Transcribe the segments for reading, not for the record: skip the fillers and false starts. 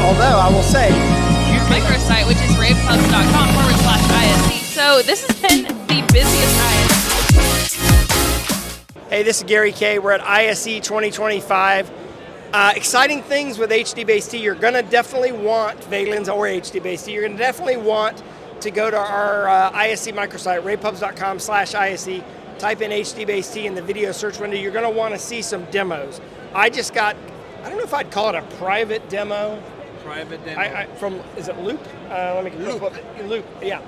Although I will say, microsite, which is raveclubs.com/ISE. So this has been the busiest ISE. hey, this is Gary Kayye. We're at ISE 2025. Exciting things with HD-based-T. You're going to definitely want Valens or HD-based-T. You're going to definitely want to go to our ISE microsite, ravepubs.com/ISE. Type in HD-based-T in the video search window. You're going to want to see some demos. I just got, I don't know if I'd call it a private demo. Private demo. From, is it Loop? Let me Loop, yeah.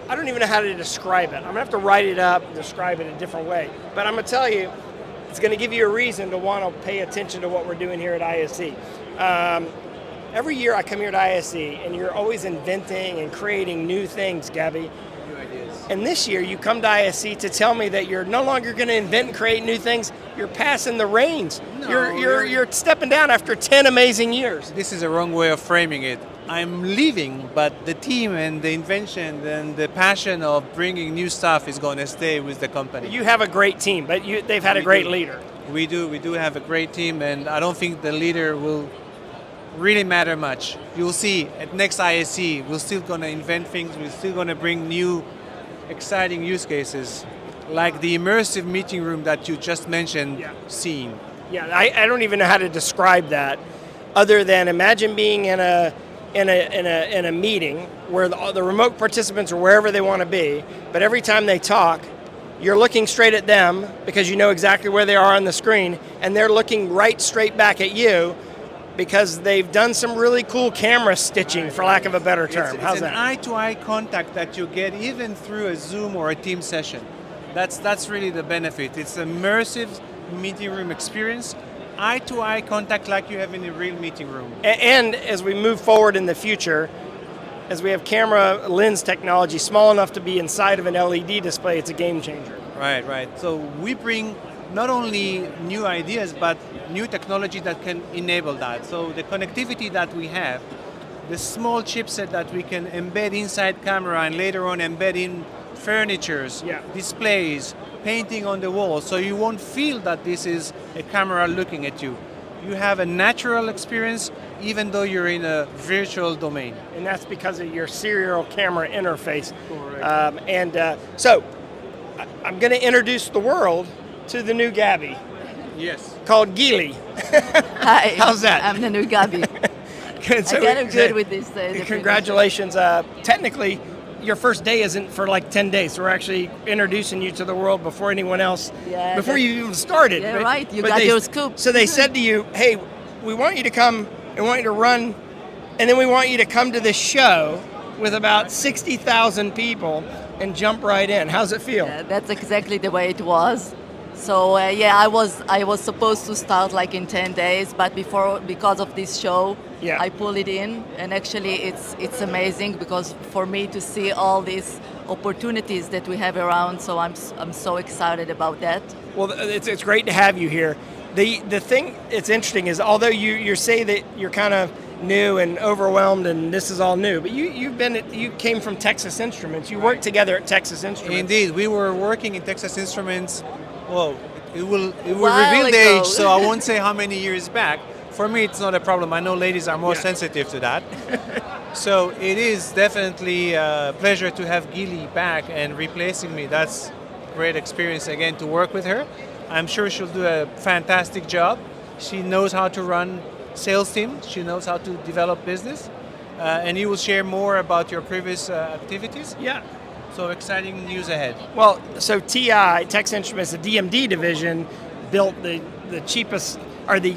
I don't even know how to describe it. I'm going to have to write it up, describe it a different way. But I'm going to tell you, it's going to give you a reason to want to pay attention to what we're doing here at ISE. Every year I come here to ISE, and you're always inventing and creating new things, Gabby. New ideas. And this year you come to ISE to tell me that you're no longer going to invent and create new things. You're passing the reins. No, you're stepping down after 10 amazing years. This is a wrong way of framing it. I'm leaving, but the team and the invention and the passion of bringing new stuff is going to stay with the company. You have a great team, but they've had a great leader. We do have a great team, and I don't think the leader will really matter much. You'll see at next ISE, we're still going to invent things, we're still going to bring new, exciting use cases, like the immersive meeting room that you just mentioned, scene. Yeah, I don't even know how to describe that, other than imagine being in a meeting where the remote participants are wherever they want to be, but every time they talk, you're looking straight at them because you know exactly where they are on the screen, and they're looking right straight back at you because they've done some really cool camera stitching, for lack of a better term. How's that? It's an eye-to-eye contact that you get even through a Zoom or a Teams session. That's really the benefit. It's an immersive meeting room experience, eye-to-eye contact like you have in a real meeting room. And as we move forward in the future, as we have camera lens technology small enough to be inside of an LED display, it's a game changer. Right. So we bring not only new ideas, but new technology that can enable that. So the connectivity that we have, the small chipset that we can embed inside camera and later on embed in furnitures, displays, painting on the wall, so you won't feel that this is a camera looking at you. You have a natural experience even though you're in a virtual domain. And that's because of your serial camera interface. Correct. So I'm going to introduce the world to the new Gabby. Yes. Called Gili. Hi. How's that? I'm the new Gabby. Good. So I got it good with this. Congratulations. Technically, your first day isn't for like 10 days. So we're actually introducing you to the world before anyone else, before you even started. Yeah, right. You got your scoop. So they said to you, hey, we want you to come and want you to run, and then we want you to come to this show with about 60,000 people and jump right in. How's it feel? Yeah, that's exactly the way it was. So I was supposed to start like in 10 days, but because of this show, I pulled it in, and actually it's amazing because for me to see all these opportunities that we have around, so I'm so excited about that. Well, it's great to have you here. The thing that's interesting is, although you say that you're kind of new and overwhelmed and this is all new, but you came from Texas Instruments. You worked together at Texas Instruments. Indeed, we were working in Texas Instruments. Well, it will While reveal the ago. age, so I won't say how many years back. For me, it's not a problem. I know ladies are more sensitive to that. So it is definitely a pleasure to have Gili back and replacing me. That's a great experience again to work with her. I'm sure she'll do a fantastic job. She knows how to run sales team. She knows how to develop business. And you will share more about your previous activities. Yeah. So exciting news ahead. Well, so TI, Texas Instruments, the DMD division, built the cheapest, or the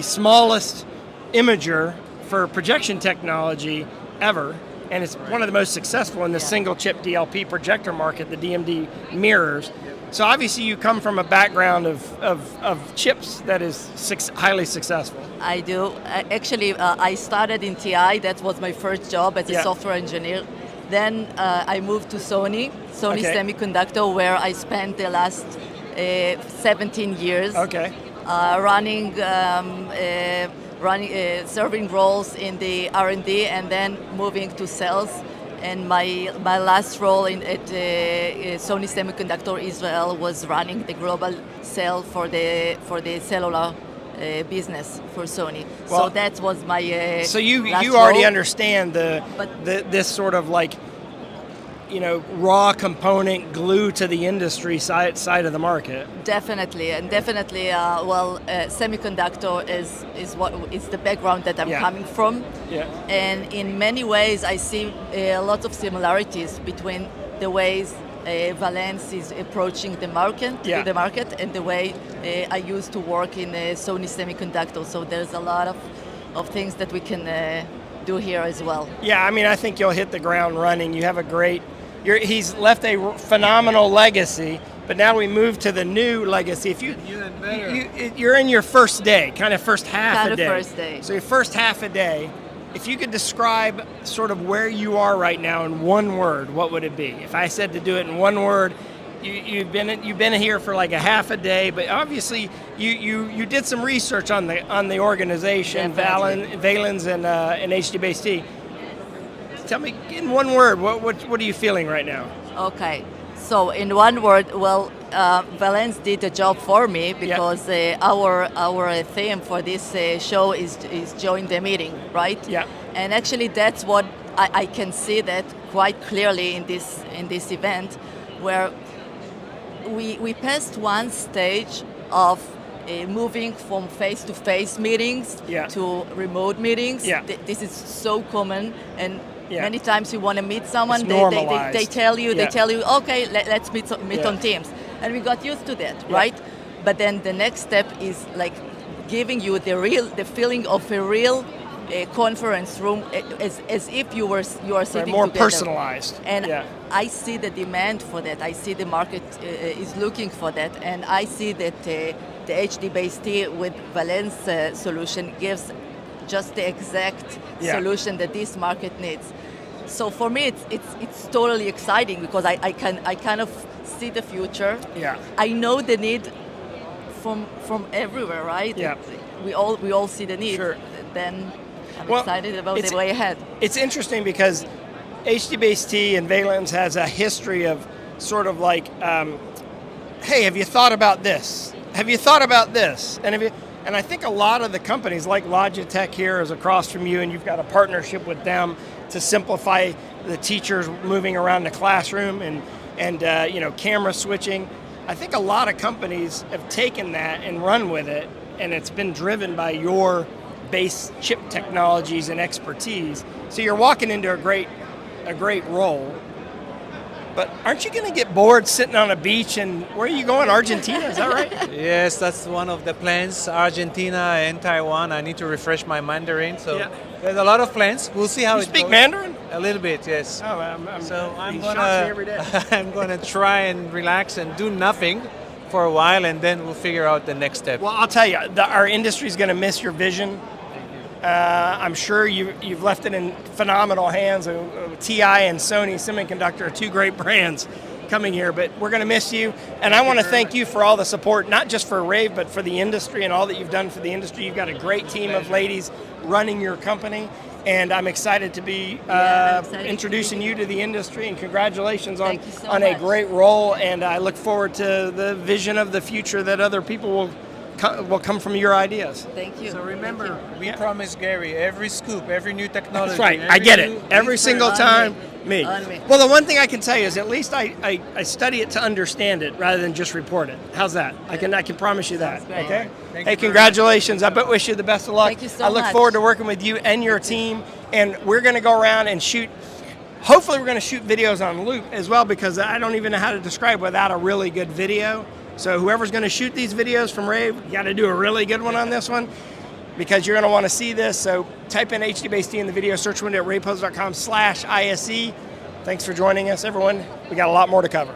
smallest imager for projection technology ever, and it's one of the most successful in the single chip DLP projector market, the DMD mirrors. So obviously you come from a background of chips that is highly successful. I do. I started in TI. That was my first job as a software engineer. Then I moved to Sony Semiconductor, where I spent the last 17 years serving roles in the R&D and then moving to sales. And my last role at Sony Semiconductor Israel was running the global sale for the cellular business for Sony. Well, so that was my. So you last already role. understand this sort of like, raw component glue to the industry side of the market. Definitely, and definitely. Semiconductor is what is the background that I'm coming from. Yeah. And in many ways, I see a lot of similarities between the ways Valens is approaching the market, and the way I used to work in Sony Semiconductor. So there's a lot of things that we can do here as well. Yeah, I mean, I think you'll hit the ground running. You have a great. He's left a phenomenal legacy, but now we move to the new legacy. If you're in your first day, kind of first half a day. First day. So your first half a day. If you could describe sort of where you are right now in one word, what would it be? If I said to do it in one word, you've been here for like a half a day, but obviously you did some research on the organization, Valens and HDBaseT. Tell me in one word, what are you feeling right now? Okay, so in one word, well, Valens did a job for me because our theme for this show is join the meeting, right? Yeah. And actually, that's what I can see that quite clearly in this event, where we passed one stage of moving from face-to-face meetings to remote meetings. Yeah. This is so common, and many times you want to meet someone, they tell you, okay, let's meet on Teams. And we got used to that, right? But then the next step is like giving you the feeling of a real conference room, as if you are sitting more together. personalized. And I see the demand for that. I see the market is looking for that, and I see that the HDBaseT with Valens solution gives just the exact solution that this market needs. So for me, it's totally exciting because I kind of see the future. Yeah. I know the need from everywhere, right? Yeah. We all see the need. Sure. Then I'm excited about the way ahead. It's interesting because HDBaseT and Valens has a history of sort of like, hey, have you thought about this? Have you thought about this? And I think a lot of the companies like Logitech here is across from you, and you've got a partnership with them to simplify the teachers moving around the classroom and camera switching. I think a lot of companies have taken that and run with it, and it's been driven by your base chip technologies and expertise. So you're walking into a great role. But aren't you going to get bored sitting on a beach? And where are you going? Argentina, is that right? Yes, that's one of the plans. Argentina and Taiwan. I need to refresh my Mandarin. So there's a lot of plans. We'll see how it goes. You speak Mandarin? A little bit, yes. Oh, I'm gonna every day. I'm gonna try and relax and do nothing for a while, and then we'll figure out the next step. Well, I'll tell you, our industry is going to miss your vision. I'm sure you've left it in phenomenal hands. TI and Sony Semiconductor are two great brands coming here, but we're going to miss you. And I want to thank you for all the support, not just for Rave, but for the industry and all that you've done for the industry. You've got a great team of ladies running your company, and I'm excited to be introducing you to the industry, and congratulations on a great role. And I look forward to the vision of the future that other people will come from your ideas. Thank you. So remember, we promised Gary every scoop, every new technology. That's right. I get it. Every single time, me. Well, the one thing I can tell you is at least I study it to understand it rather than just report it. How's that? I can promise you that. Okay. Hey, congratulations. I wish you the best of luck. Thank you so much. I look forward to working with you and your team. And we're going to go around and shoot. Hopefully, we're going to shoot videos on loop as well, because I don't even know how to describe without a really good video. So whoever's going to shoot these videos from Rave, you got to do a really good one on this one, because you're going to want to see this. So type in HDBaseT in the video search window at ravepose.com/ISE. Thanks for joining us, everyone. We got a lot more to cover.